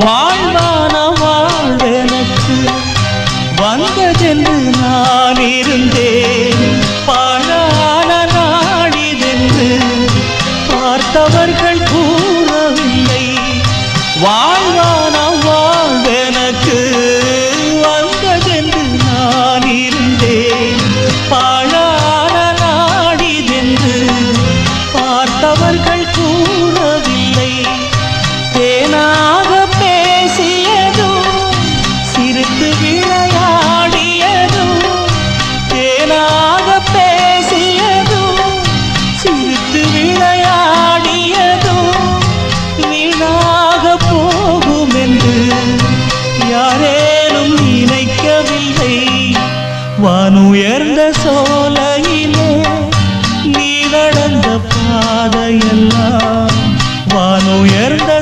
வாழ்வான வாழ்வெனக்கு வந்ததென்று நான் இருந்தேன். பாழான நாடிதென்று பார்த்தவர்கள் கூறவில்லை. வாழ்வான வாழ்வெனக்கு வந்ததென்று நான் இருந்தேன். பாழான நாடிதென்று பார்த்தவர்கள் கூறவில்லை. தேனாக பேசியதும் சிரித்து விளையாடியதும், தேனாக பேசியதும் சிரித்து விளையாடியதும் வீணாக போகும் என்று யாரேனும் நினைக்கவில்லை. வானுயர்ந்த சோலையிலே நீ நடந்த பாதையெல்லாம் வானுயர்ந்த